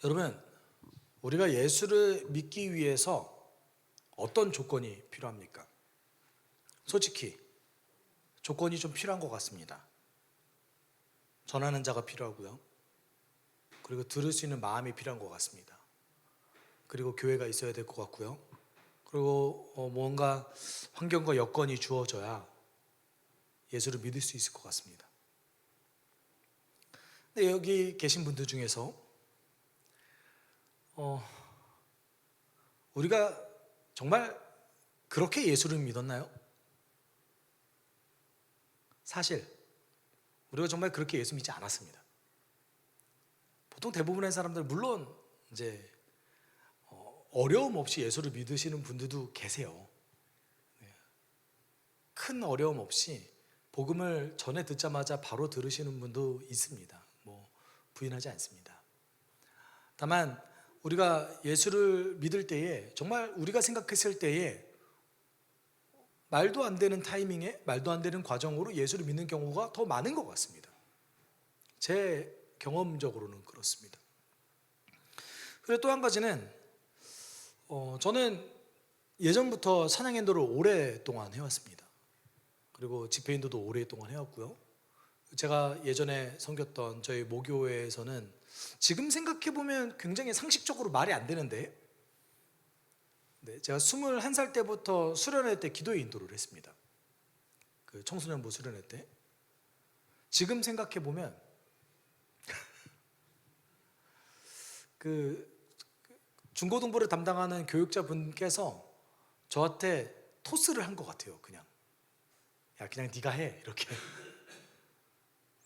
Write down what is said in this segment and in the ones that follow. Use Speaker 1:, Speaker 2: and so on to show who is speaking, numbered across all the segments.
Speaker 1: 여러분, 우리가 예수를 믿기 위해서 어떤 조건이 필요합니까? 솔직히 조건이 좀 필요한 것 같습니다. 전하는 자가 필요하고요. 그리고 들을 수 있는 마음이 필요한 것 같습니다. 그리고 교회가 있어야 될 것 같고요. 그리고 뭔가 환경과 여건이 주어져야 예수를 믿을 수 있을 것 같습니다. 근데 여기 계신 분들 중에서 우리가 정말 그렇게 예수를 믿었나요? 사실 우리가 정말 그렇게 예수 믿지 않았습니다. 보통 대부분의 사람들, 물론 이제 어려움 없이 예수를 믿으시는 분들도 계세요. 큰 어려움 없이 복음을 전해 듣자마자 바로 들으시는 분도 있습니다. 부인하지 않습니다. 다만 우리가 예수를 믿을 때에, 정말 우리가 생각했을 때에 말도 안 되는 타이밍에 말도 안 되는 과정으로 예수를 믿는 경우가 더 많은 것 같습니다. 제 경험적으로는 그렇습니다. 그리고 또 한 가지는 저는 예전부터 찬양 인도를 오랫동안 해왔습니다. 그리고 집회 인도도 오랫동안 해왔고요. 제가 예전에 섬겼던 저희 모교회에서는 지금 생각해보면 굉장히 상식적으로 말이 안 되는데, 제가 21살 때부터 수련회 때 기도회 인도를 했습니다. 그 청소년부 수련회 때. 지금 생각해보면 그 중고등부를 담당하는 교육자분께서 저한테 토스를 한 것 같아요. 그냥 네가 해, 이렇게.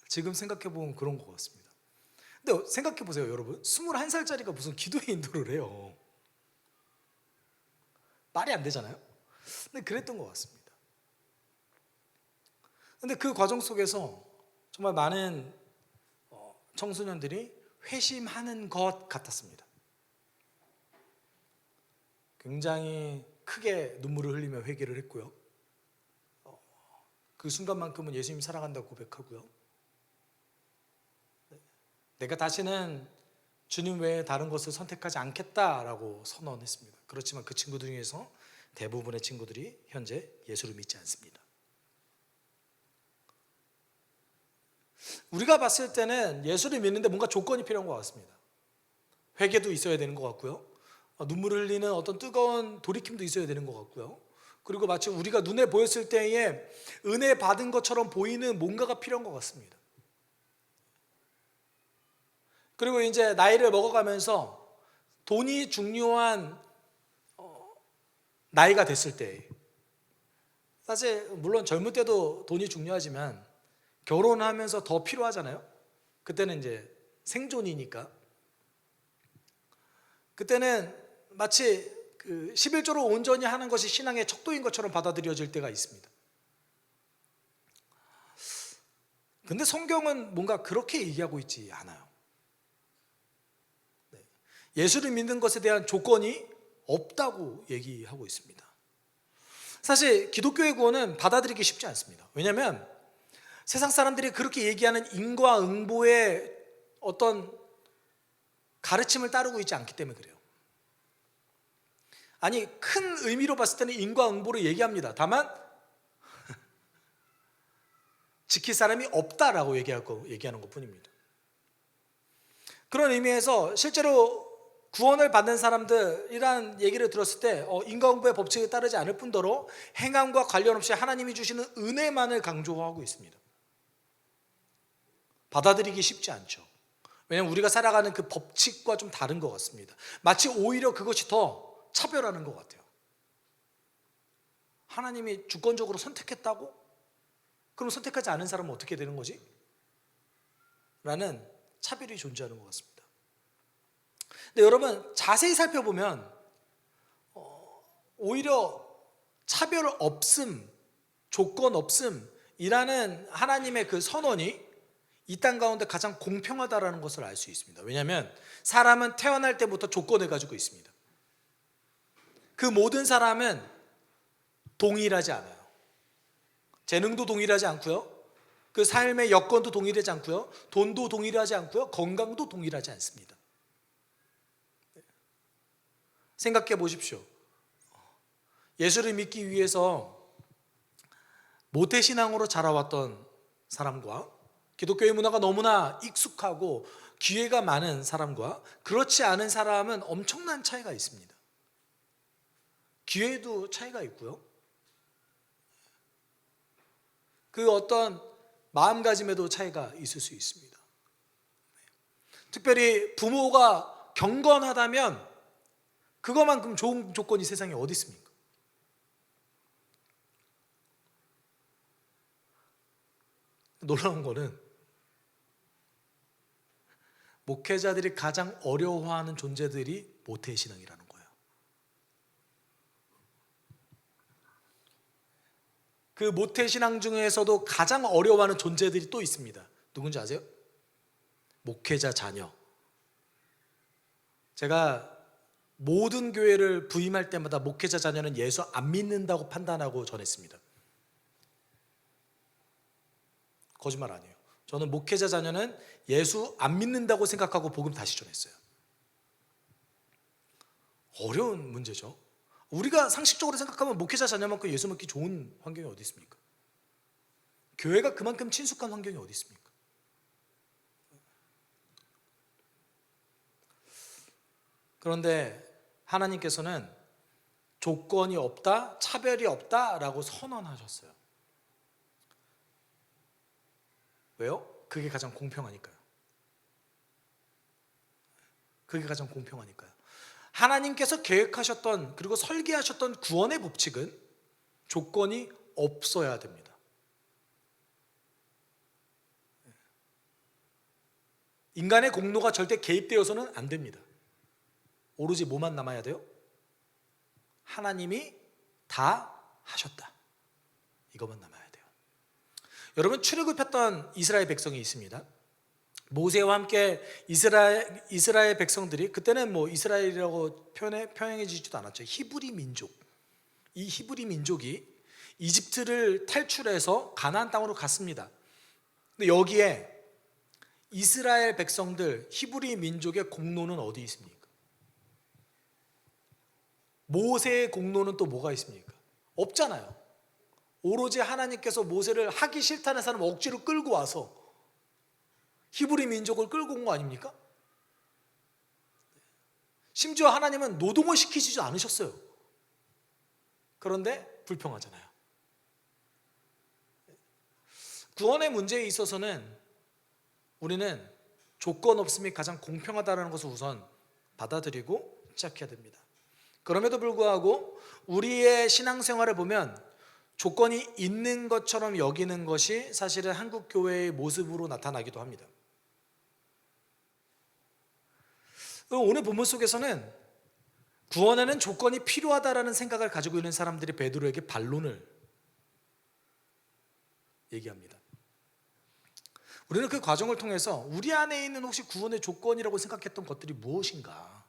Speaker 1: 지금 생각해보면 그런 것 같습니다. 근데 생각해보세요, 여러분. 21살짜리가 무슨 기도회 인도를 해요. 말이 안 되잖아요. 근데 그랬던 것 같습니다. 근데 그 과정 속에서 정말 많은 청소년들이 회심하는 것 같았습니다. 굉장히 크게 눈물을 흘리며 회개를 했고요. 그 순간만큼은 예수님 사랑한다고 고백하고요. 내가 다시는 주님 외에 다른 것을 선택하지 않겠다라고 선언했습니다. 그렇지만 그 친구들 중에서 대부분의 친구들이 현재 예수를 믿지 않습니다. 우리가 봤을 때는 예수를 믿는데 뭔가 조건이 필요한 것 같습니다. 회개도 있어야 되는 것 같고요. 눈물을 흘리는 어떤 뜨거운 돌이킴도 있어야 되는 것 같고요. 그리고 마치 우리가 눈에 보였을 때에 은혜 받은 것처럼 보이는 뭔가가 필요한 것 같습니다. 그리고 이제 나이를 먹어가면서 돈이 중요한 나이가 됐을 때, 사실 물론 젊을 때도 돈이 중요하지만 결혼하면서 더 필요하잖아요. 그때는 이제 생존이니까. 그때는 마치 그 11조를 온전히 하는 것이 신앙의 척도인 것처럼 받아들여질 때가 있습니다. 근데 성경은 뭔가 그렇게 얘기하고 있지 않아요. 예수를 믿는 것에 대한 조건이 없다고 얘기하고 있습니다. 사실 기독교의 구원은 받아들이기 쉽지 않습니다. 왜냐하면 세상 사람들이 그렇게 얘기하는 인과응보의 어떤 가르침을 따르고 있지 않기 때문에 그래요. 아니, 큰 의미로 봤을 때는 인과응보를 얘기합니다. 다만 지킬 사람이 없다라고 얘기하는 것뿐입니다. 그런 의미에서 실제로 구원을 받는 사람들이란 얘기를 들었을 때 인과응보의 법칙에 따르지 않을 뿐더러 행함과 관련 없이 하나님이 주시는 은혜만을 강조하고 있습니다. 받아들이기 쉽지 않죠. 왜냐하면 우리가 살아가는 그 법칙과 좀 다른 것 같습니다. 마치 오히려 그것이 더 차별하는 것 같아요. 하나님이 주권적으로 선택했다고? 그럼 선택하지 않은 사람은 어떻게 되는 거지? 라는 차별이 존재하는 것 같습니다. 근데 여러분, 자세히 살펴보면 오히려 차별 없음, 조건 없음이라는 하나님의 그 선언이 이 땅 가운데 가장 공평하다라는 것을 알 수 있습니다. 왜냐하면 사람은 태어날 때부터 조건을 가지고 있습니다. 그 모든 사람은 동일하지 않아요. 재능도 동일하지 않고요. 그 삶의 여건도 동일하지 않고요. 돈도 동일하지 않고요. 건강도 동일하지 않습니다. 생각해 보십시오. 예수를 믿기 위해서 모태신앙으로 자라왔던 사람과 기독교의 문화가 너무나 익숙하고 기회가 많은 사람과 그렇지 않은 사람은 엄청난 차이가 있습니다. 기회도 차이가 있고요. 그 어떤 마음가짐에도 차이가 있을 수 있습니다. 특별히 부모가 경건하다면 그것만큼 좋은 조건이 세상에 어디 있습니까? 놀라운 거는 목회자들이 가장 어려워하는 존재들이 모태신앙이라는 거예요. 그 모태신앙 중에서도 가장 어려워하는 존재들이 또 있습니다. 누군지 아세요? 목회자 자녀. 제가 모든 교회를 부임할 때마다 목회자 자녀는 예수 안 믿는다고 판단하고 전했습니다. 거짓말 아니에요. 저는 목회자 자녀는 예수 안 믿는다고 생각하고 복음 다시 전했어요. 어려운 문제죠. 우리가 상식적으로 생각하면 목회자 자녀만큼 예수 믿기 좋은 환경이 어디 있습니까? 교회가 그만큼 친숙한 환경이 어디 있습니까? 그런데 하나님께서는 조건이 없다, 차별이 없다라고 선언하셨어요. 왜요? 그게 가장 공평하니까요. 그게 가장 공평하니까요. 하나님께서 계획하셨던 그리고 설계하셨던 구원의 법칙은 조건이 없어야 됩니다. 인간의 공로가 절대 개입되어서는 안 됩니다. 오로지 뭐만 남아야 돼요? 하나님이 다 하셨다. 이것만 남아야 돼요. 여러분, 출애굽했던 이스라엘 백성이 있습니다. 모세와 함께 이스라엘 백성들이, 그때는 뭐 이스라엘이라고 표현해지지도 않았죠. 히브리 민족. 이 히브리 민족이 이집트를 탈출해서 가나안 땅으로 갔습니다. 근데 여기에 이스라엘 백성들, 히브리 민족의 공로는 어디 있습니까? 모세의 공로는 또 뭐가 있습니까? 없잖아요. 오로지 하나님께서 모세를 하기 싫다는 사람을 억지로 끌고 와서 히브리 민족을 끌고 온 거 아닙니까? 심지어 하나님은 노동을 시키지 않으셨어요. 그런데 불평하잖아요. 구원의 문제에 있어서는 우리는 조건 없음이 가장 공평하다는 것을 우선 받아들이고 시작해야 됩니다. 그럼에도 불구하고 우리의 신앙생활을 보면 조건이 있는 것처럼 여기는 것이 사실은 한국 교회의 모습으로 나타나기도 합니다. 오늘 본문 속에서는 구원에는 조건이 필요하다라는 생각을 가지고 있는 사람들이 베드로에게 반론을 얘기합니다. 우리는 그 과정을 통해서 우리 안에 있는 혹시 구원의 조건이라고 생각했던 것들이 무엇인가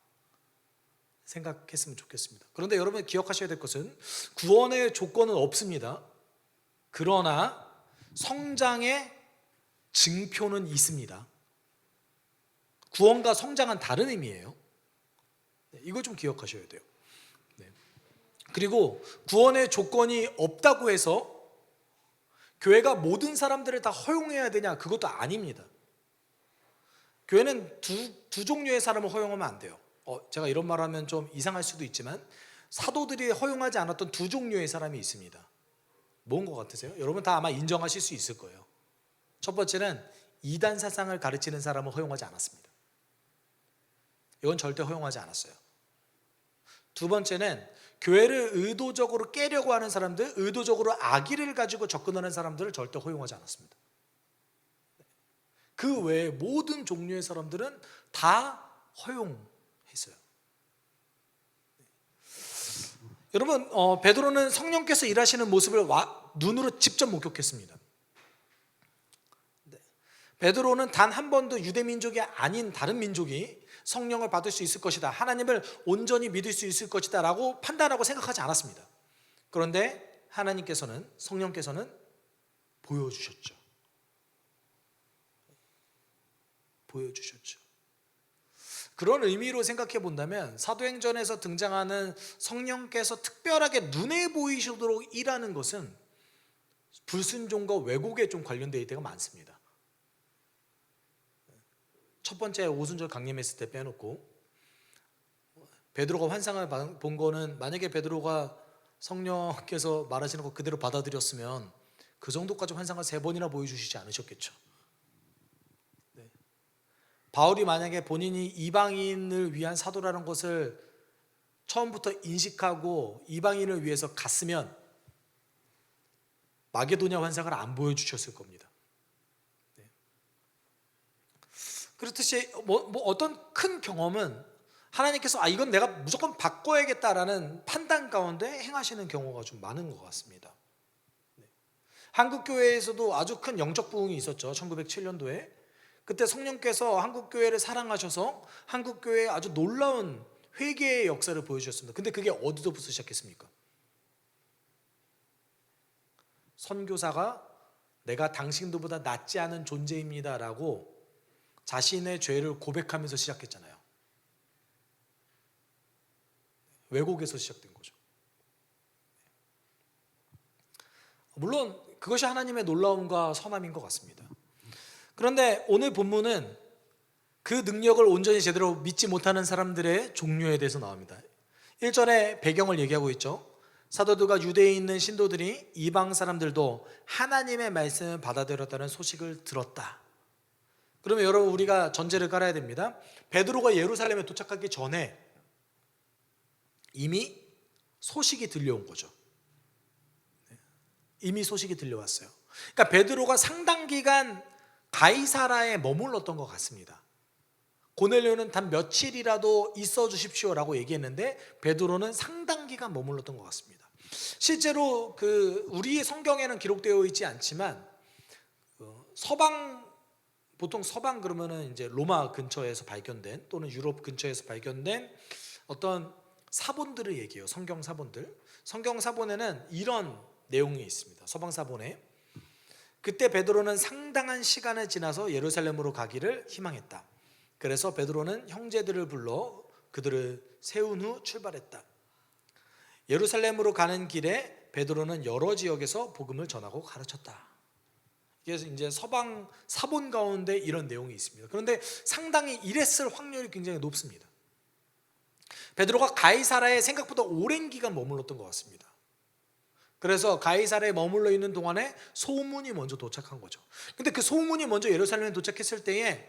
Speaker 1: 생각했으면 좋겠습니다. 그런데 여러분 기억하셔야 될 것은 구원의 조건은 없습니다. 그러나 성장의 증표는 있습니다. 구원과 성장은 다른 의미예요. 이걸 좀 기억하셔야 돼요. 그리고 구원의 조건이 없다고 해서 교회가 모든 사람들을 다 허용해야 되냐? 그것도 아닙니다. 교회는 두 종류의 사람을 허용하면 안 돼요. 제가 이런 말 하면 좀 이상할 수도 있지만 사도들이 허용하지 않았던 두 종류의 사람이 있습니다. 뭔 것 같으세요? 여러분 다 아마 인정하실 수 있을 거예요. 첫 번째는 이단 사상을 가르치는 사람을 허용하지 않았습니다. 이건 절대 허용하지 않았어요. 두 번째는 교회를 의도적으로 깨려고 하는 사람들, 의도적으로 악의를 가지고 접근하는 사람들을 절대 허용하지 않았습니다. 그 외에 모든 종류의 사람들은 다 허용했어요. 여러분, 베드로는 성령께서 일하시는 모습을 눈으로 직접 목격했습니다. 베드로는 단 한 번도 유대 민족이 아닌 다른 민족이 성령을 받을 수 있을 것이다, 하나님을 온전히 믿을 수 있을 것이다 라고 판단하고 생각하지 않았습니다. 그런데 하나님께서는, 성령께서는 보여주셨죠. 그런 의미로 생각해 본다면 사도행전에서 등장하는 성령께서 특별하게 눈에 보이시도록 일하는 것은 불순종과 왜곡에 좀 관련되어 있을 때가 많습니다. 첫 번째 오순절 강림했을 때 빼놓고, 베드로가 환상을 본 거는 만약에 베드로가 성령께서 말하시는 거 그대로 받아들였으면 그 정도까지 환상을 3번이나 보여주시지 않으셨겠죠. 네. 바울이 만약에 본인이 이방인을 위한 사도라는 것을 처음부터 인식하고 이방인을 위해서 갔으면 마게도냐 환상을 안 보여주셨을 겁니다. 네. 그렇듯이 어떤 큰 경험은 하나님께서 이건 내가 무조건 바꿔야겠다라는 판단 가운데 행하시는 경우가 좀 많은 것 같습니다. 네. 한국교회에서도 아주 큰 영적 부흥이 있었죠. 1907년도에 그때 성령께서 한국교회를 사랑하셔서 한국교회에 아주 놀라운 회개의 역사를 보여주셨습니다. 근데 그게 어디서부터 시작했습니까? 선교사가 내가 당신들보다 낫지 않은 존재입니다 라고 자신의 죄를 고백하면서 시작했잖아요. 왜곡에서 시작된 거죠. 물론 그것이 하나님의 놀라움과 선함인 것 같습니다. 그런데 오늘 본문은 그 능력을 온전히 제대로 믿지 못하는 사람들의 종류에 대해서 나옵니다. 1절에 배경을 얘기하고 있죠. 사도들과 유대에 있는 신도들이 이방 사람들도 하나님의 말씀을 받아들였다는 소식을 들었다. 그러면 여러분 우리가 전제를 깔아야 됩니다. 베드로가 예루살렘에 도착하기 전에 이미 소식이 들려온 거죠. 이미 소식이 들려왔어요. 그러니까 베드로가 상당 기간 가이사라에 머물렀던 것 같습니다. 고넬료는 단 며칠이라도 있어 주십시오라고 얘기했는데 베드로는 상당 기간 머물렀던 것 같습니다. 실제로 우리의 성경에는 기록되어 있지 않지만 보통 서방 그러면은 이제 로마 근처에서 발견된 또는 유럽 근처에서 발견된 어떤 사본들을 얘기해요. 성경 사본들. 성경 사본에는 이런 내용이 있습니다. 서방 사본에 그때 베드로는 상당한 시간을 지나서 예루살렘으로 가기를 희망했다. 그래서 베드로는 형제들을 불러 그들을 세운 후 출발했다. 예루살렘으로 가는 길에 베드로는 여러 지역에서 복음을 전하고 가르쳤다. 그래서 이제 서방 사본 가운데 이런 내용이 있습니다. 그런데 상당히 이랬을 확률이 굉장히 높습니다. 베드로가 가이사라에 생각보다 오랜 기간 머물렀던 것 같습니다. 그래서 가이사라에 머물러 있는 동안에 소문이 먼저 도착한 거죠. 근데 그 소문이 먼저 예루살렘에 도착했을 때에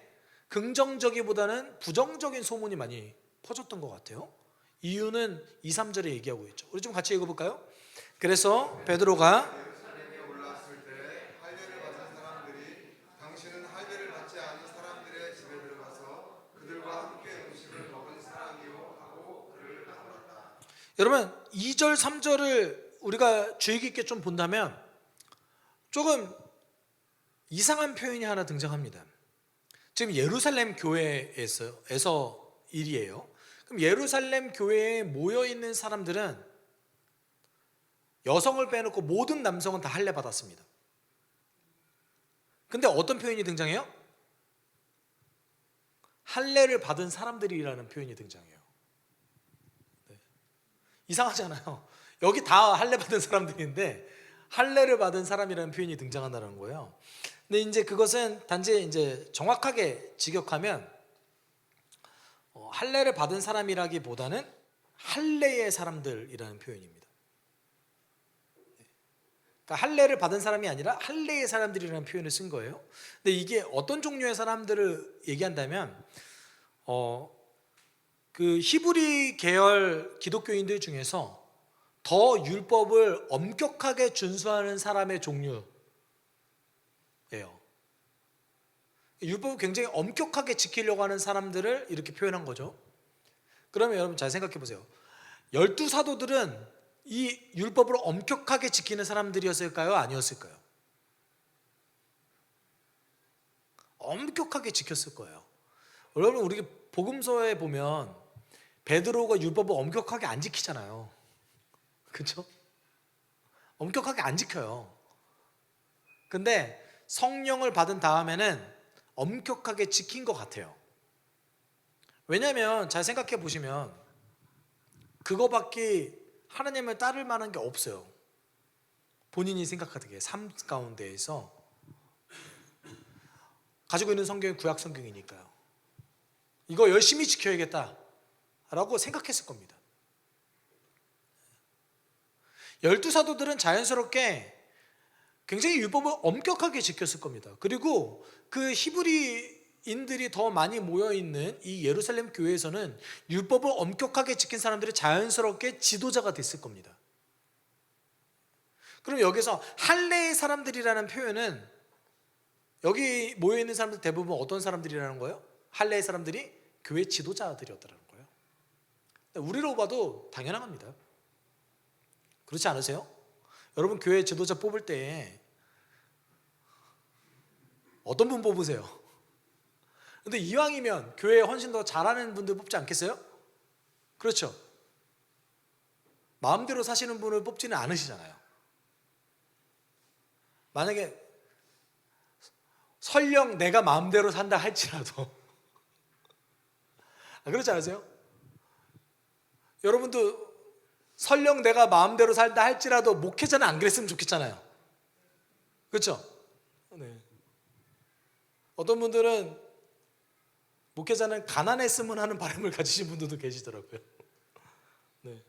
Speaker 1: 긍정적이보다는 부정적인 소문이 많이 퍼졌던 것 같아요. 이유는 2, 3절에 얘기하고 있죠. 우리 좀 같이 읽어볼까요? 그래서 베드로가
Speaker 2: 예루살렘에 올랐을 때 할례를 받은 사람들이 당신은 할례를 받지 않은 사람들의 집에 들어가서 그들과 함께 음식을 먹은 사람이요 하고 그를 나무랐다.
Speaker 1: 여러분 2절, 3절을 우리가 주의 깊게 좀 본다면 조금 이상한 표현이 하나 등장합니다. 지금 예루살렘 교회에서 일이에요. 그럼 예루살렘 교회에 모여 있는 사람들은 여성을 빼놓고 모든 남성은 다 할례 받았습니다. 근데 어떤 표현이 등장해요? 할례를 받은 사람들이라는 표현이 등장해요. 네. 이상하잖아요. 여기 다 할례 받은 사람들인데 할례를 받은 사람이라는 표현이 등장한다는 거예요. 근데 이제 그것은 단지 이제 정확하게 직역하면 할례를 받은 사람이라기보다는 할례의 사람들이라는 표현입니다. 그러니까 할례를 받은 사람이 아니라 할례의 사람들이라는 표현을 쓴 거예요. 근데 이게 어떤 종류의 사람들을 얘기한다면 그 히브리 계열 기독교인들 중에서 더 율법을 엄격하게 준수하는 사람의 종류예요. 율법을 굉장히 엄격하게 지키려고 하는 사람들을 이렇게 표현한 거죠. 그러면 여러분 잘 생각해 보세요. 12사도들은 이 율법을 엄격하게 지키는 사람들이었을까요? 아니었을까요? 엄격하게 지켰을 거예요. 여러분 우리 복음서에 보면 베드로가 율법을 엄격하게 안 지키잖아요. 그렇죠? 엄격하게 안 지켜요. 근데 성령을 받은 다음에는 엄격하게 지킨 것 같아요. 왜냐하면 잘 생각해 보시면 그거밖에 하나님을 따를 만한 게 없어요. 본인이 생각하기에 삶 가운데에서 가지고 있는 성경이 구약 성경이니까요. 이거 열심히 지켜야겠다라고 생각했을 겁니다. 12사도들은 자연스럽게 굉장히 율법을 엄격하게 지켰을 겁니다. 그리고 그 히브리인들이 더 많이 모여있는 이 예루살렘 교회에서는 율법을 엄격하게 지킨 사람들이 자연스럽게 지도자가 됐을 겁니다. 그럼 여기서 할례의 사람들이라는 표현은 여기 모여있는 사람들 대부분 어떤 사람들이라는 거예요? 할례의 사람들이 교회 지도자들이었다는 거예요. 우리로 봐도 당연한 겁니다. 그렇지 않으세요? 여러분 교회 지도자 뽑을 때 어떤 분 뽑으세요? 근데 이왕이면 교회에 훨씬 더 잘하는 분들 뽑지 않겠어요? 그렇죠? 마음대로 사시는 분을 뽑지는 않으시잖아요. 만약에 설령 내가 마음대로 산다 할지라도 그렇지 않으세요? 여러분도 설령 내가 마음대로 살다 할지라도 목회자는 안 그랬으면 좋겠잖아요. 그렇죠? 네. 어떤 분들은 목회자는 가난했으면 하는 바람을 가지신 분들도 계시더라고요. 네.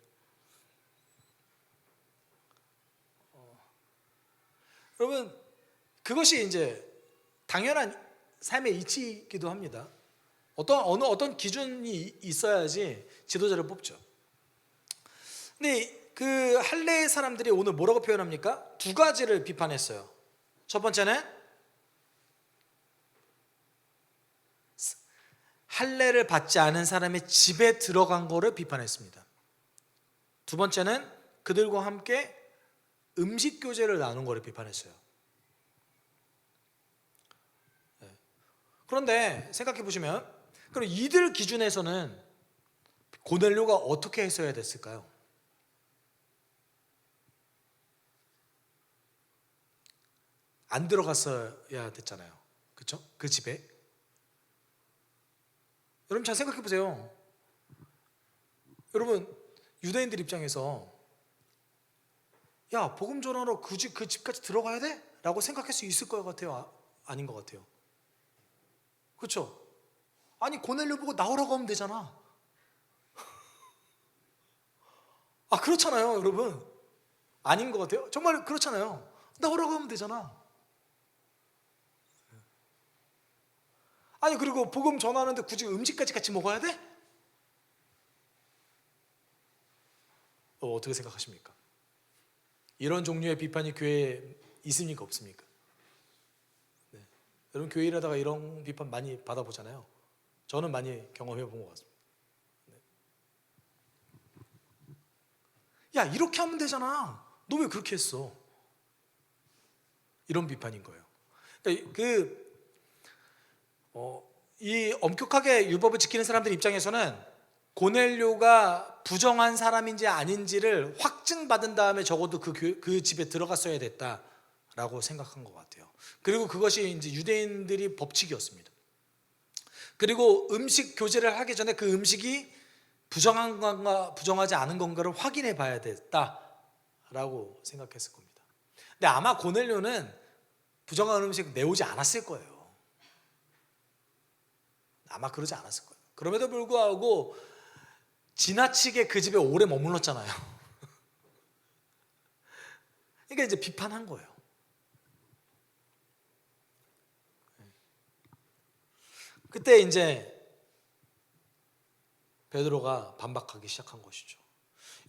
Speaker 1: 여러분 그것이 이제 당연한 삶의 이치이기도 합니다. 어떤 기준이 있어야지 지도자를 뽑죠. 근데 그 할례의 사람들이 오늘 뭐라고 표현합니까? 두 가지를 비판했어요. 첫 번째는 할례를 받지 않은 사람의 집에 들어간 거를 비판했습니다. 두 번째는 그들과 함께 음식 교제를 나눈 거를 비판했어요. 그런데 생각해 보시면 그럼 이들 기준에서는 고넬료가 어떻게 했어야 됐을까요? 안 들어갔어야 됐잖아요. 그렇죠? 그 집에. 여러분 잘 생각해 보세요. 여러분 유대인들 입장에서 야 복음 전하러 그 집까지 들어가야 돼? 라고 생각할 수 있을 것 같아요? 아닌 것 같아요? 그렇죠? 아니 고넬료 보고 나오라고 하면 되잖아. 그렇잖아요 여러분. 아닌 것 같아요? 정말 그렇잖아요. 나오라고 하면 되잖아. 아니 그리고 복음 전하는데 굳이 음식까지 같이 먹어야 돼? 어떻게 생각하십니까? 이런 종류의 비판이 교회에 있습니까 없습니까? 네. 여러분 교회 일하다가 이런 비판 많이 받아보잖아요. 저는 많이 경험해 본 것 같습니다. 네. 야 이렇게 하면 되잖아. 너 왜 그렇게 했어? 이런 비판인 거예요. 이 엄격하게 율법을 지키는 사람들 입장에서는 고넬료가 부정한 사람인지 아닌지를 확증받은 다음에 적어도 그 집에 들어갔어야 됐다라고 생각한 것 같아요. 그리고 그것이 이제 유대인들이 법칙이었습니다. 그리고 음식 교제를 하기 전에 그 음식이 부정한 건가 부정하지 않은 건가를 확인해 봐야 됐다라고 생각했을 겁니다. 근데 아마 고넬료는 부정한 음식 내오지 않았을 거예요. 아마 그러지 않았을 거예요. 그럼에도 불구하고 지나치게 그 집에 오래 머물렀잖아요. 그러니까 이제 비판한 거예요. 그때 이제 베드로가 반박하기 시작한 것이죠.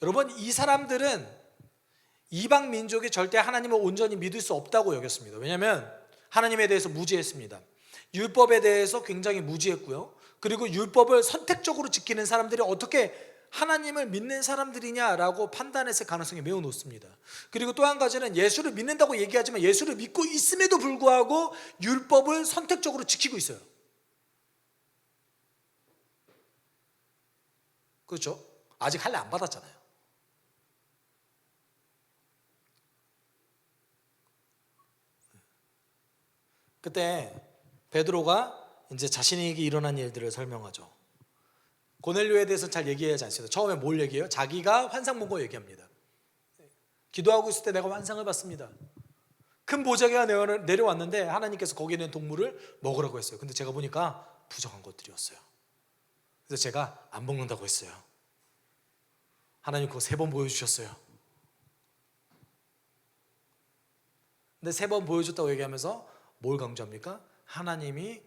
Speaker 1: 여러분 이 사람들은 이방 민족이 절대 하나님을 온전히 믿을 수 없다고 여겼습니다. 왜냐하면 하나님에 대해서 무지했습니다. 율법에 대해서 굉장히 무지했고요. 그리고 율법을 선택적으로 지키는 사람들이 어떻게 하나님을 믿는 사람들이냐라고 판단했을 가능성이 매우 높습니다. 그리고 또 한 가지는 예수를 믿는다고 얘기하지만 예수를 믿고 있음에도 불구하고 율법을 선택적으로 지키고 있어요. 그렇죠? 아직 할례 안 받았잖아요. 그때 베드로가 이제 자신에게 일어난 일들을 설명하죠. 고넬료에 대해서 잘 얘기하지 않습니다. 처음에 뭘 얘기해요? 자기가 환상 본 거 얘기합니다. 기도하고 있을 때 내가 환상을 봤습니다. 큰 보자기가 내려왔는데 하나님께서 거기에 있는 동물을 먹으라고 했어요. 근데 제가 보니까 부정한 것들이었어요. 그래서 제가 안 먹는다고 했어요. 하나님 그거 3번 보여주셨어요. 근데 3번 보여줬다고 얘기하면서 뭘 강조합니까? 하나님이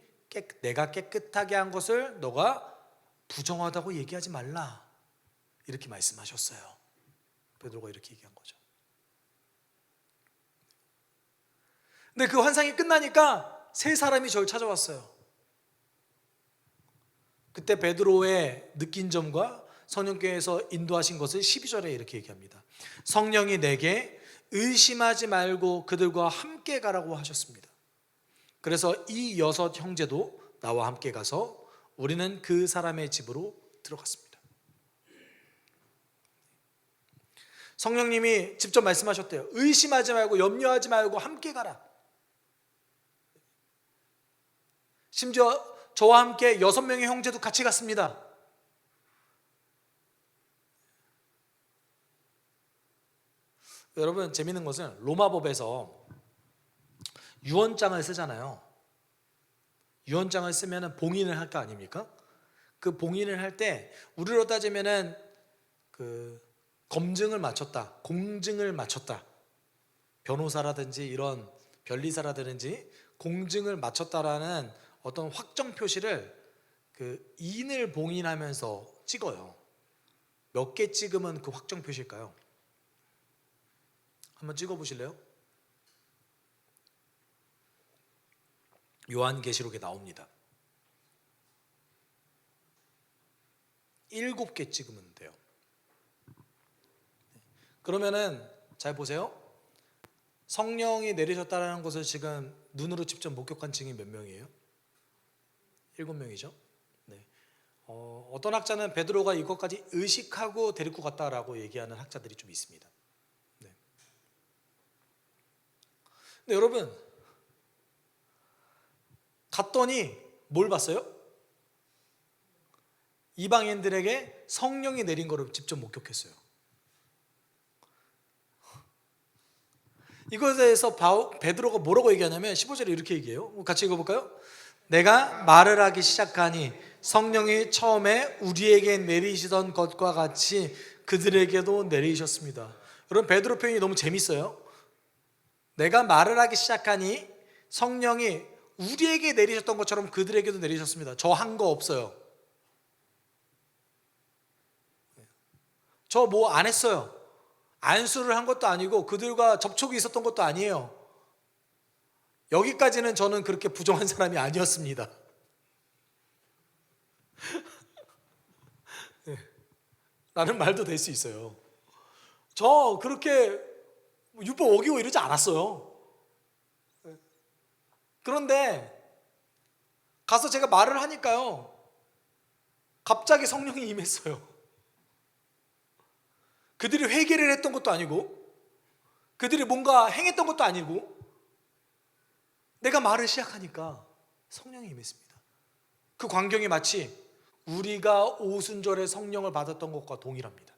Speaker 1: 내가 깨끗하게 한 것을 너가 부정하다고 얘기하지 말라, 이렇게 말씀하셨어요. 베드로가 이렇게 얘기한 거죠. 근데 그 환상이 끝나니까 3사람이 저를 찾아왔어요. 그때 베드로의 느낀 점과 성령께서 인도하신 것을 12절에 이렇게 얘기합니다. 성령이 내게 의심하지 말고 그들과 함께 가라고 하셨습니다. 그래서 이 6 형제도 나와 함께 가서 우리는 그 사람의 집으로 들어갔습니다. 성령님이 직접 말씀하셨대요. 의심하지 말고 염려하지 말고 함께 가라. 심지어 저와 함께 6명의 형제도 같이 갔습니다. 여러분, 재밌는 것은 로마법에서 유언장을 쓰잖아요. 유언장을 쓰면 봉인을 할 거 아닙니까? 그 봉인을 할 때 우리로 따지면은 그 검증을 마쳤다, 공증을 마쳤다, 변호사라든지 이런 변리사라든지 공증을 마쳤다라는 어떤 확정 표시를 그 인을 봉인하면서 찍어요. 몇 개 찍으면 그 확정 표시일까요? 한번 찍어 보실래요? 요한계시록에 나옵니다. 7개 찍으면 돼요. 그러면은 잘 보세요. 성령이 내리셨다는 것을 지금 눈으로 직접 목격한 증이 몇 명이에요? 7명이죠. 네. 어떤 학자는 베드로가 이것까지 의식하고 데리고 갔다라고 얘기하는 학자들이 좀 있습니다. 네. 근데 여러분, 갔더니 뭘 봤어요? 이방인들에게 성령이 내린 것을 직접 목격했어요. 이것에 대해서 베드로가 뭐라고 얘기하냐면 15절에 이렇게 얘기해요. 같이 읽어볼까요? 내가 말을 하기 시작하니 성령이 처음에 우리에게 내리시던 것과 같이 그들에게도 내리셨습니다. 여러분, 베드로 표현이 너무 재밌어요. 내가 말을 하기 시작하니 성령이 우리에게 내리셨던 것처럼 그들에게도 내리셨습니다. 저 한 거 없어요. 저 뭐 안 했어요. 안수를 한 것도 아니고 그들과 접촉이 있었던 것도 아니에요. 여기까지는 저는 그렇게 부정한 사람이 아니었습니다. 네. 라는 말도 될 수 있어요. 저 그렇게 율법 어기고 이러지 않았어요. 그런데 가서 제가 말을 하니까요, 갑자기 성령이 임했어요. 그들이 회개를 했던 것도 아니고 그들이 뭔가 행했던 것도 아니고 내가 말을 시작하니까 성령이 임했습니다. 그 광경이 마치 우리가 오순절에 성령을 받았던 것과 동일합니다.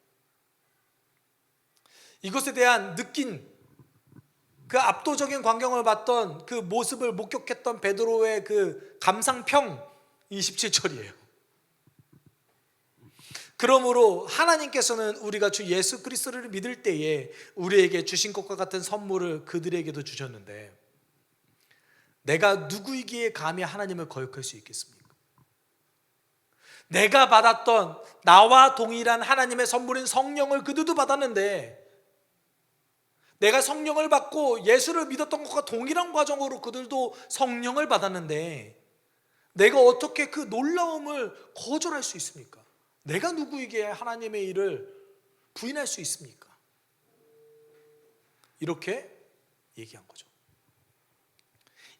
Speaker 1: 이것에 대한 느낀 그 압도적인 광경을 봤던 그 모습을 목격했던 베드로의 그 감상평 27절이에요. 그러므로 하나님께서는 우리가 주 예수 그리스도를 믿을 때에 우리에게 주신 것과 같은 선물을 그들에게도 주셨는데 내가 누구이기에 감히 하나님을 거역할 수 있겠습니까? 내가 받았던 나와 동일한 하나님의 선물인 성령을 그들도 받았는데 내가 성령을 받고 예수를 믿었던 것과 동일한 과정으로 그들도 성령을 받았는데 내가 어떻게 그 놀라움을 거절할 수 있습니까? 내가 누구에게 하나님의 일을 부인할 수 있습니까? 이렇게 얘기한 거죠.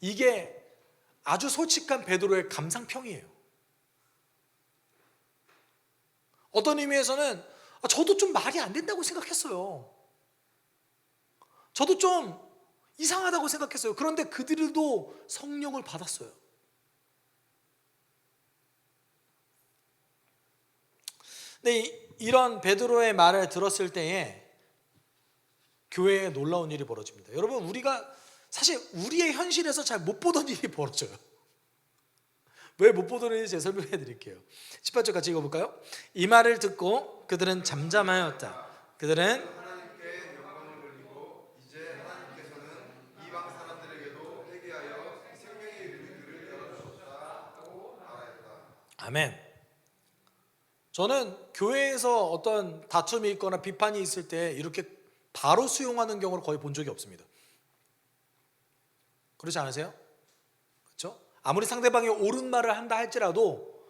Speaker 1: 이게 아주 솔직한 베드로의 감상평이에요. 어떤 의미에서는 저도 좀 말이 안 된다고 생각했어요. 저도 좀 이상하다고 생각했어요. 그런데 그들도 성령을 받았어요. 근데 이런 베드로의 말을 들었을 때에 교회에 놀라운 일이 벌어집니다. 여러분, 우리가 사실 우리의 현실에서 잘 못 보던 일이 벌어져요. 왜 못 보던 일인지 제가 설명해 드릴게요. 18절 같이 읽어볼까요? 이 말을 듣고 그들은 잠잠하였다. 그들은
Speaker 2: 하나님께 영광을 돌리고 이제 하나님께서는 이방 사람들에게도 회개하여 생명에 이르는 길을 열어주셨다 하고 말하였다.
Speaker 1: 아멘. 저는 교회에서 어떤 다툼이 있거나 비판이 있을 때 이렇게 바로 수용하는 경우를 거의 본 적이 없습니다. 그렇지 않으세요? 그렇죠? 아무리 상대방이 옳은 말을 한다 할지라도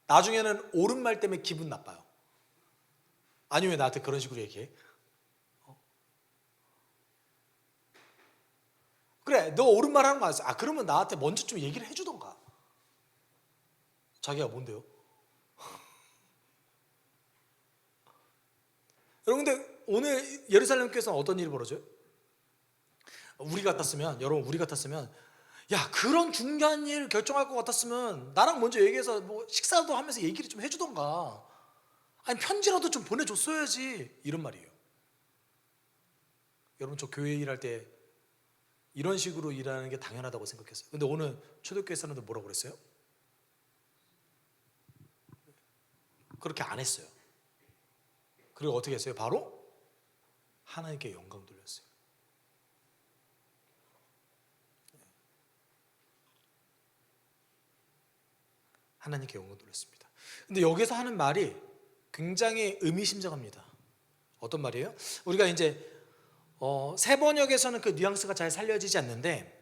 Speaker 1: 나중에는 옳은 말 때문에 기분 나빠요. 아니 왜 나한테 그런 식으로 얘기해? 그래, 너 옳은 말 하는 거 알았어. 그러면 나한테 먼저 좀 얘기를 해주던가. 자기가 뭔데요? 여러분, 근데 오늘 예루살렘 교회에서는 어떤 일이 벌어져요? 우리 같았으면, 야, 그런 중요한 일 결정할 것 같았으면 나랑 먼저 얘기해서 뭐 식사도 하면서 얘기를 좀 해주던가, 아니 편지라도 좀 보내줬어야지, 이런 말이에요. 여러분, 저 교회 일할 때 이런 식으로 일하는 게 당연하다고 생각했어요. 근데 오늘 초대교회 사람들 뭐라고 그랬어요? 그렇게 안 했어요. 그리고 어떻게 했어요? 바로 하나님께 영광 돌렸어요. 하나님께 영광 돌렸습니다. 근데 여기서 하는 말이 굉장히 의미심장합니다. 어떤 말이에요? 우리가 이제 새 번역에서는 그 뉘앙스가 잘 살려지지 않는데,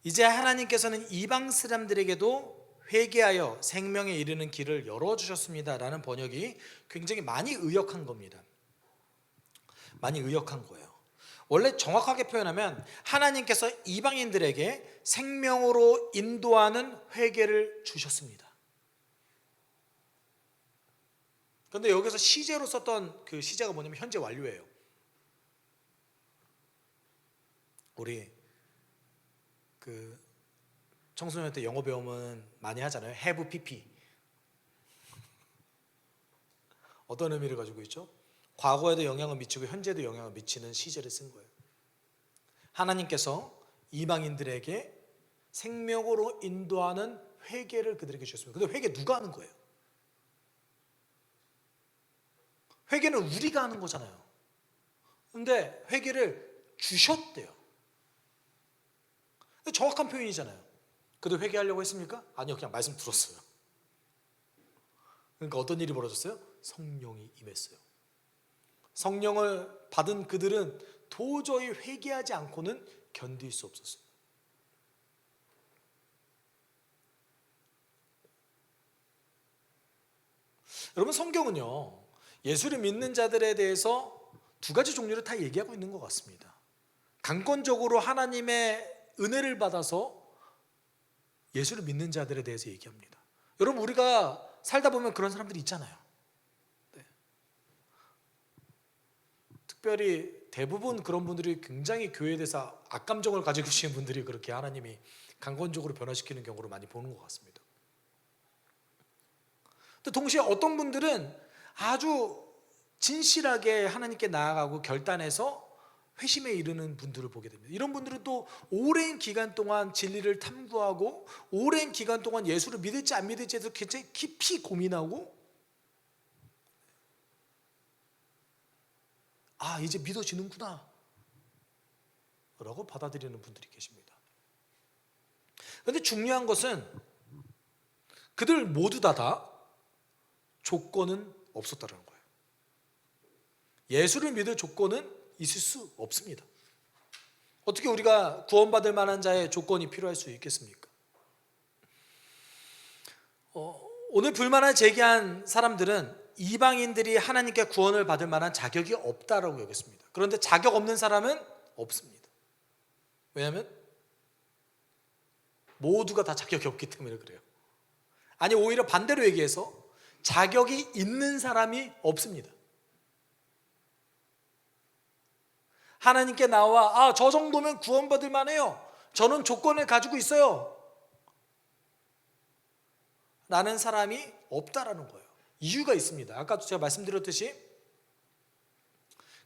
Speaker 1: 이제 하나님께서는 이방 사람들에게도 회개하여 생명에 이르는 길을 열어주셨습니다 라는 번역이 굉장히 많이 의역한 겁니다. 많이 의역한 거예요. 원래 정확하게 표현하면 하나님께서 이방인들에게 생명으로 인도하는 회개를 주셨습니다. 그런데 여기서 시제로 썼던 그 시제가 뭐냐면 현재 완료예요. 우리 그 청소년 때 영어 배우면 많이 하잖아요. have pp. 어떤 의미를 가지고 있죠? 과거에도 영향을 미치고 현재도 영향을 미치는 시제를 쓴 거예요. 하나님께서 이방인들에게 생명으로 인도하는 회개를 그들에게 주셨습니다. 근데 회개 누가 하는 거예요? 회개는 우리가 하는 거잖아요. 근데 회개를 주셨대요. 정확한 표현이잖아요. 그도 회개하려고 했습니까? 아니요, 그냥 말씀 들었어요. 그러니까 어떤 일이 벌어졌어요? 성령이 임했어요. 성령을 받은 그들은 도저히 회개하지 않고는 견딜 수 없었어요. 여러분, 성경은요, 예수를 믿는 자들에 대해서 두 가지 종류를 다 얘기하고 있는 것 같습니다. 강권적으로 하나님의 은혜를 받아서 예수를 믿는 자들에 대해서 얘기합니다. 여러분, 우리가 살다 보면 그런 사람들이 있잖아요. 네. 특별히 대부분 그런 분들이 굉장히 교회에 대해서 악감정을 가지고 계신 분들이 그렇게 하나님이 강권적으로 변화시키는 경우를 많이 보는 것 같습니다. 또 동시에 어떤 분들은 아주 진실하게 하나님께 나아가고 결단해서 회심에 이르는 분들을 보게 됩니다. 이런 분들은 또 오랜 기간 동안 진리를 탐구하고 오랜 기간 동안 예수를 믿을지 안 믿을지에 대해서 굉장히 깊이 고민하고, 이제 믿어지는구나 라고 받아들이는 분들이 계십니다. 그런데 중요한 것은 그들 모두 다 조건은 없었다는 거예요. 예수를 믿을 조건은 있을 수 없습니다. 어떻게 우리가 구원받을 만한 자의 조건이 필요할 수 있겠습니까? 오늘 불만을 제기한 사람들은 이방인들이 하나님께 구원을 받을 만한 자격이 없다라고 여겼습니다. 그런데 자격 없는 사람은 없습니다. 왜냐하면 모두가 다 자격이 없기 때문에 그래요. 아니, 오히려 반대로 얘기해서 자격이 있는 사람이 없습니다. 하나님께 나와 저 정도면 구원받을 만해요, 저는 조건을 가지고 있어요 라는 사람이 없다라는 거예요. 이유가 있습니다. 아까도 제가 말씀드렸듯이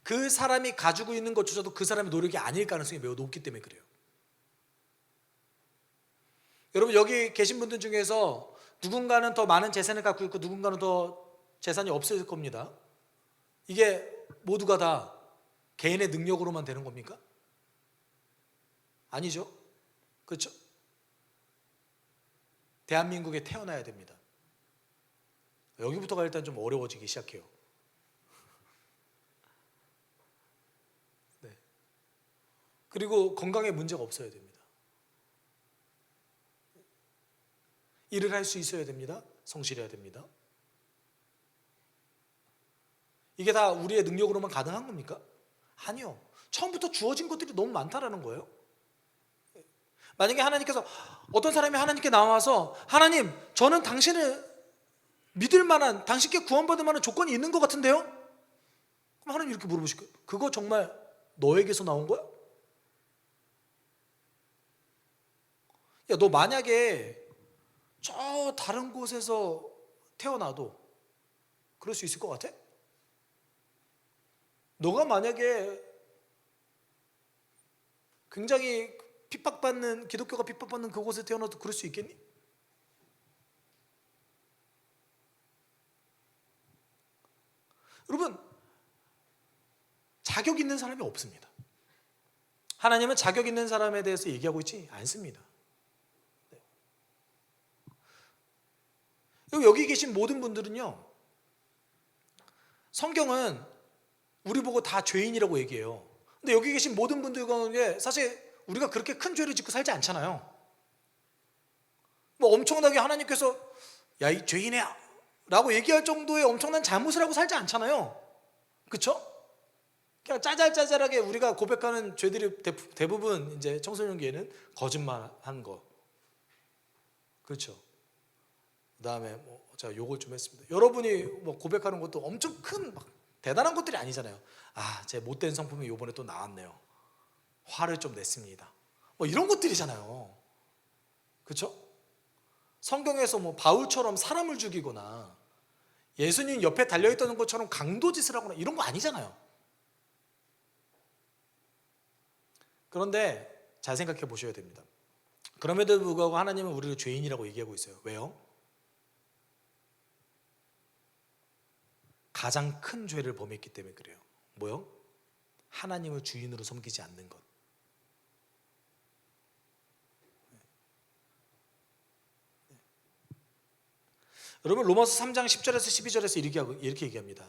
Speaker 1: 그 사람이 가지고 있는 것조차도 그 사람의 노력이 아닐 가능성이 매우 높기 때문에 그래요. 여러분, 여기 계신 분들 중에서 누군가는 더 많은 재산을 갖고 있고 누군가는 더 재산이 없을 겁니다. 이게 모두가 다 개인의 능력으로만 되는 겁니까? 아니죠. 그렇죠? 대한민국에 태어나야 됩니다. 여기부터가 일단 좀 어려워지기 시작해요. 네. 그리고 건강에 문제가 없어야 됩니다. 일을 할 수 있어야 됩니다. 성실해야 됩니다. 이게 다 우리의 능력으로만 가능한 겁니까? 아니요. 처음부터 주어진 것들이 너무 많다라는 거예요. 만약에 하나님께서, 어떤 사람이 하나님께 나와서 하나님, 저는 당신을 믿을 만한, 당신께 구원받을 만한 조건이 있는 것 같은데요? 그럼 하나님 이렇게 물어보실 거예요. 그거 정말 너에게서 나온 거야? 야, 너 만약에 저 다른 곳에서 태어나도 그럴 수 있을 것 같아? 너가 만약에 굉장히 핍박받는, 기독교가 핍박받는 그곳에 태어나도 그럴 수 있겠니? 여러분, 자격 있는 사람이 없습니다. 하나님은 자격 있는 사람에 대해서 얘기하고 있지 않습니다. 여기 계신 모든 분들은요, 성경은 우리 보고 다 죄인이라고 얘기해요. 근데 여기 계신 모든 분들 가운데 사실 우리가 그렇게 큰 죄를 짓고 살지 않잖아요. 뭐 엄청나게 하나님께서 야, 이 죄인이야 라고 얘기할 정도의 엄청난 잘못을 하고 살지 않잖아요. 그렇죠? 그냥 짜잘짜잘하게 우리가 고백하는 죄들이 대부분 이제 청소년기에는 거짓말한 거, 그렇죠? 그다음에 뭐 제가 욕을 좀 했습니다. 여러분이 뭐 고백하는 것도 엄청 큰 막 대단한 것들이 아니잖아요. 아, 제 못된 성품이 이번에 또 나왔네요. 화를 좀 냈습니다. 뭐 이런 것들이잖아요. 그렇죠? 성경에서 뭐 바울처럼 사람을 죽이거나 예수님 옆에 달려있던 것처럼 강도짓을 하거나 이런 거 아니잖아요. 그런데 잘 생각해 보셔야 됩니다. 그럼에도 불구하고 하나님은 우리를 죄인이라고 얘기하고 있어요. 왜요? 가장 큰 죄를 범했기 때문에 그래요. 뭐요? 하나님을 주인으로 섬기지 않는 것. 여러분, 로마서 3장 10절에서 12절에서 이렇게 얘기합니다.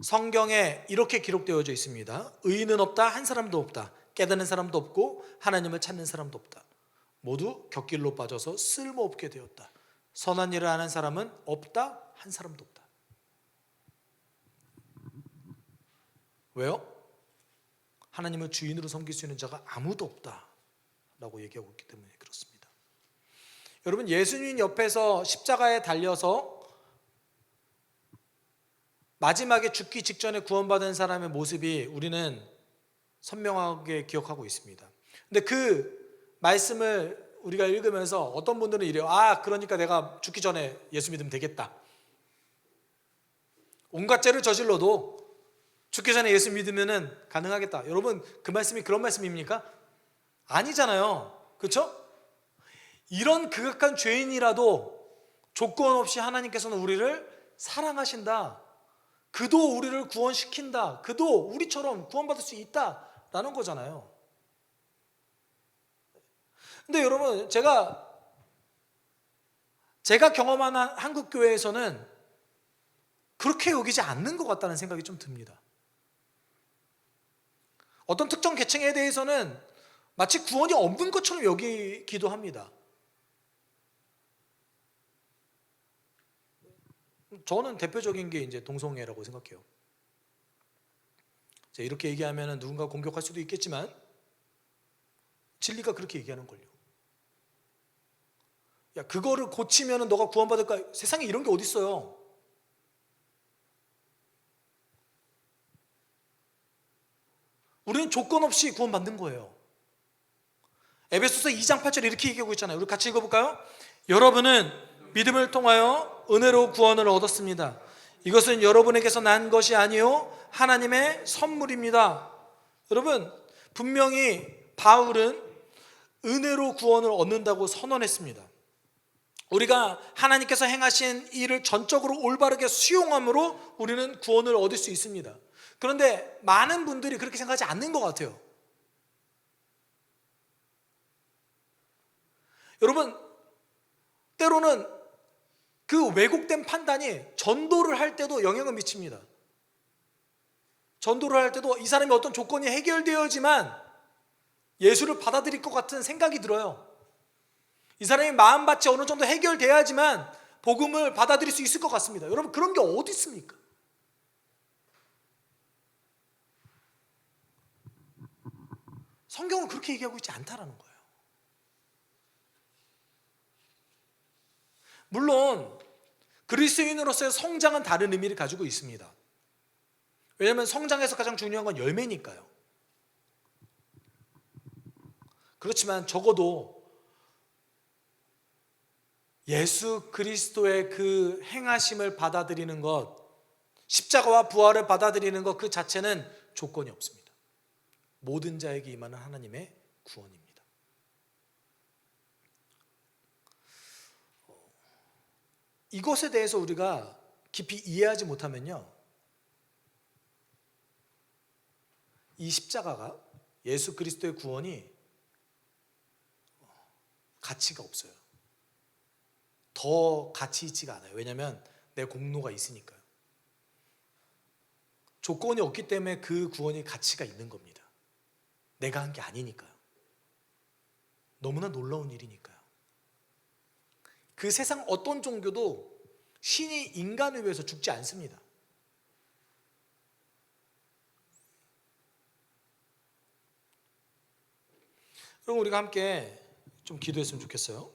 Speaker 1: 성경에 이렇게 기록되어져 있습니다. 의인은 없다, 한 사람도 없다. 깨닫는 사람도 없고 하나님을 찾는 사람도 없다. 모두 곁길로 빠져서 쓸모없게 되었다. 선한 일을 하는 사람은 없다, 한 사람도 없다. 왜요? 하나님을 주인으로 섬길 수 있는 자가 아무도 없다라고 얘기하고 있기 때문에 그렇습니다. 여러분, 예수님 옆에서 십자가에 달려서 마지막에 죽기 직전에 구원받은 사람의 모습이 우리는 선명하게 기억하고 있습니다. 근데 그 말씀을 우리가 읽으면서 어떤 분들은 이래요. 아, 그러니까 내가 죽기 전에 예수 믿으면 되겠다. 온갖 죄를 저질러도 죽기 전에 예수 믿으면 가능하겠다. 여러분, 그 말씀이 그런 말씀입니까? 아니잖아요. 그렇죠? 이런 극악한 죄인이라도 조건 없이 하나님께서는 우리를 사랑하신다. 그도 우리를 구원시킨다. 그도 우리처럼 구원받을 수 있다라는 거잖아요. 근데 여러분, 제가 경험한 한국 교회에서는 그렇게 여기지 않는 것 같다는 생각이 좀 듭니다. 어떤 특정 계층에 대해서는 마치 구원이 없는 것처럼 여기기도 합니다. 저는 대표적인 게 이제 동성애라고 생각해요. 이렇게 얘기하면 누군가 공격할 수도 있겠지만 진리가 그렇게 얘기하는 걸요. 야, 그거를 고치면 너가 구원받을까? 세상에 이런 게 어디 있어요? 우리는 조건 없이 구원받는 거예요. 에베소서 2장 8절에 이렇게 얘기하고 있잖아요. 우리 같이 읽어볼까요? 여러분은 믿음을 통하여 은혜로 구원을 얻었습니다. 이것은 여러분에게서 난 것이 아니요 하나님의 선물입니다. 여러분, 분명히 바울은 은혜로 구원을 얻는다고 선언했습니다. 우리가 하나님께서 행하신 일을 전적으로 올바르게 수용함으로 우리는 구원을 얻을 수 있습니다. 그런데 많은 분들이 그렇게 생각하지 않는 것 같아요. 여러분, 때로는 그 왜곡된 판단이 전도를 할 때도 영향을 미칩니다. 전도를 할 때도 이 사람이 어떤 조건이 해결되어야지만 예수를 받아들일 것 같은 생각이 들어요. 이 사람이 마음밭이 어느 정도 해결돼야지만 복음을 받아들일 수 있을 것 같습니다. 여러분, 그런 게 어디 있습니까? 성경은 그렇게 얘기하고 있지 않다라는 거예요. 물론 그리스도인으로서의 성장은 다른 의미를 가지고 있습니다. 왜냐하면 성장에서 가장 중요한 건 열매니까요. 그렇지만 적어도 예수 그리스도의 그 행하심을 받아들이는 것, 십자가와 부활을 받아들이는 것 그 자체는 조건이 없습니다. 모든 자에게 임하는 하나님의 구원입니다. 이것에 대해서 우리가 깊이 이해하지 못하면요, 이 십자가가, 예수 그리스도의 구원이 가치가 없어요. 더 가치 있지가 않아요. 왜냐하면 내 공로가 있으니까요. 조건이 없기 때문에 그 구원이 가치가 있는 겁니다. 내가 한 게 아니니까요. 너무나 놀라운 일이니까요. 그 세상 어떤 종교도 신이 인간을 위해서 죽지 않습니다. 그럼 우리가 함께 좀 기도했으면 좋겠어요.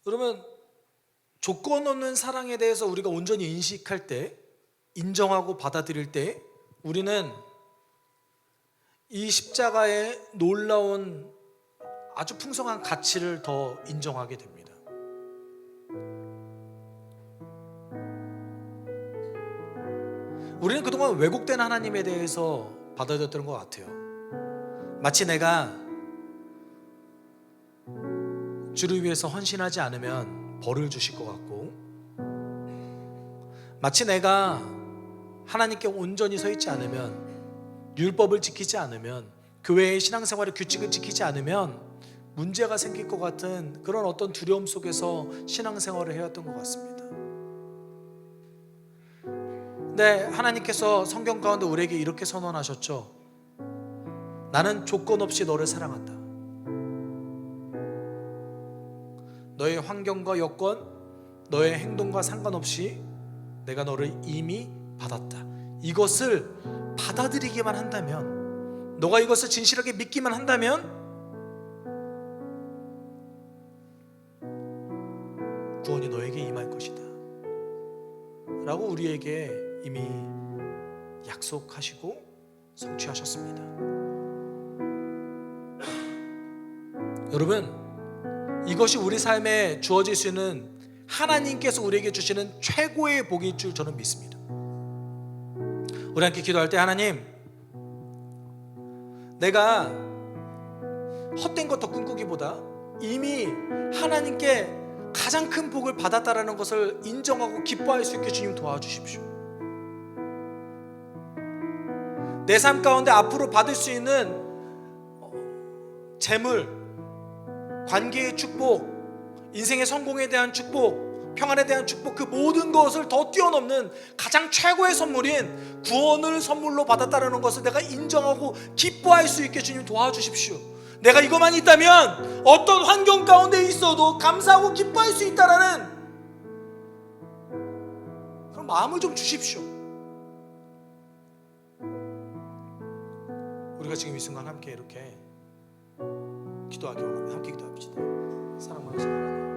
Speaker 1: 그러면 조건 없는 사랑에 대해서 우리가 온전히 인식할 때, 인정하고 받아들일 때 우리는 이 십자가의 놀라운 아주 풍성한 가치를 더 인정하게 됩니다. 우리는 그동안 왜곡된 하나님에 대해서 받아들였던 것 같아요. 마치 내가 주를 위해서 헌신하지 않으면 벌을 주실 것 같고, 마치 내가 하나님께 온전히 서 있지 않으면, 율법을 지키지 않으면, 교회의 신앙생활의 규칙을 지키지 않으면 문제가 생길 것 같은 그런 어떤 두려움 속에서 신앙생활을 해왔던 것 같습니다. 근데 하나님께서 성경 가운데 우리에게 이렇게 선언하셨죠. 나는 조건 없이 너를 사랑한다. 너의 환경과 여건, 너의 행동과 상관없이 내가 너를 이미 받았다. 이것을 받아들이기만 한다면, 너가 이것을 진실하게 믿기만 한다면 구원이 너에게 임할 것이다 라고 우리에게 이미 약속하시고 성취하셨습니다. 여러분, 이것이 우리 삶에 주어질 수 있는 하나님께서 우리에게 주시는 최고의 복일 줄 저는 믿습니다. 우리 함께 기도할 때, 하나님, 내가 헛된 것 더 꿈꾸기보다 이미 하나님께 가장 큰 복을 받았다라는 것을 인정하고 기뻐할 수 있게 주님 도와주십시오. 내 삶 가운데 앞으로 받을 수 있는 재물, 관계의 축복, 인생의 성공에 대한 축복, 평안에 대한 축복, 그 모든 것을 더 뛰어넘는 가장 최고의 선물인 구원을 선물로 받았다는 것을 내가 인정하고 기뻐할 수 있게 주님 도와주십시오. 내가 이것만 있다면 어떤 환경 가운데 있어도 감사하고 기뻐할 수 있다라는 그런 마음을 좀 주십시오. 우리가 지금 이 순간 함께 이렇게 기도하기 원합니다. 함께 기도합시다. 사랑 많으신 하나님, 사랑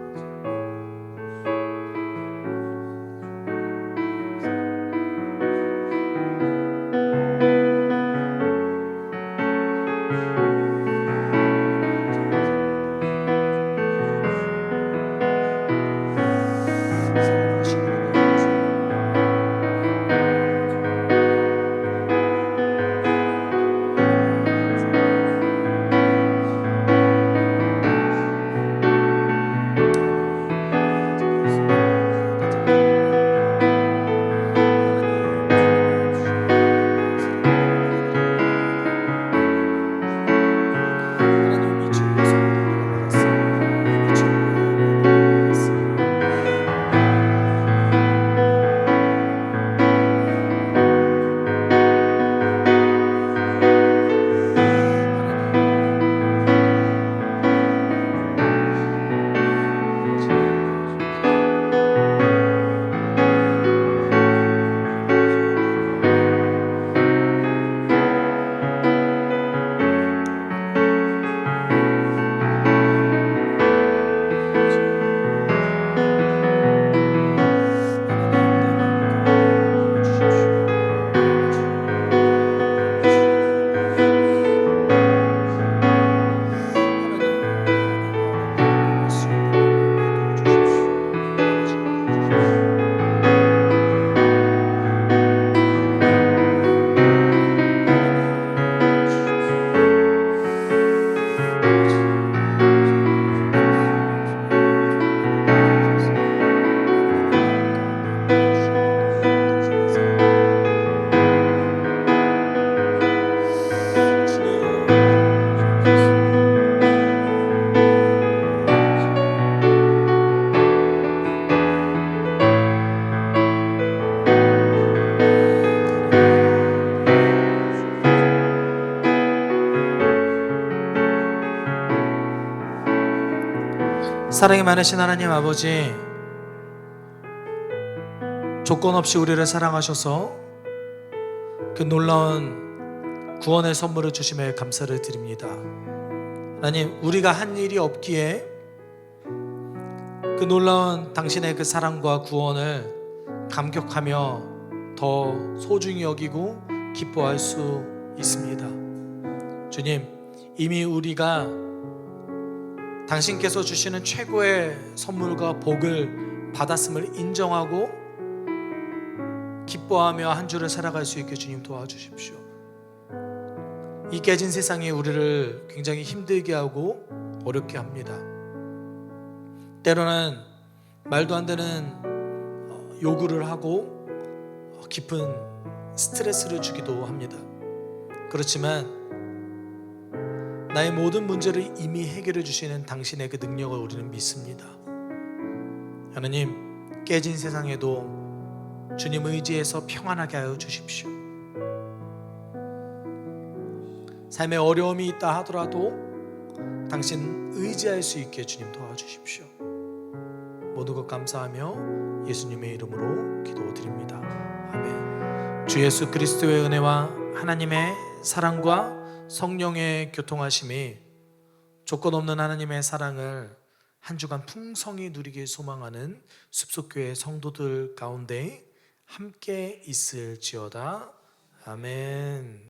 Speaker 1: 사랑이 많으신 하나님 아버지, 조건 없이 우리를 사랑하셔서 그 놀라운 구원의 선물을 주심에 감사를 드립니다. 하나님, 우리가 한 일이 없기에 그 놀라운 당신의 그 사랑과 구원을 감격하며 더 소중히 여기고 기뻐할 수 있습니다. 주님, 이미 우리가 당신께서 주시는 최고의 선물과 복을 받았음을 인정하고 기뻐하며 한 주를 살아갈 수 있게 주님 도와주십시오. 이 깨진 세상이 우리를 굉장히 힘들게 하고 어렵게 합니다. 때로는 말도 안 되는 요구를 하고 깊은 스트레스를 주기도 합니다. 그렇지만 나의 모든 문제를 이미 해결해 주시는 당신의 그 능력을 우리는 믿습니다. 하나님, 깨진 세상에도 주님 의지해서 평안하게 하여 주십시오. 삶에 어려움이 있다 하더라도 당신 의지할 수 있게 주님 도와주십시오. 모든 것 감사하며 예수님의 이름으로 기도드립니다. 아멘. 주 예수 그리스도의 은혜와 하나님의 사랑과 성령의 교통하심이 조건 없는 하나님의 사랑을 한 주간 풍성히 누리길 소망하는 숲속교회 성도들 가운데 함께 있을지어다. 아멘.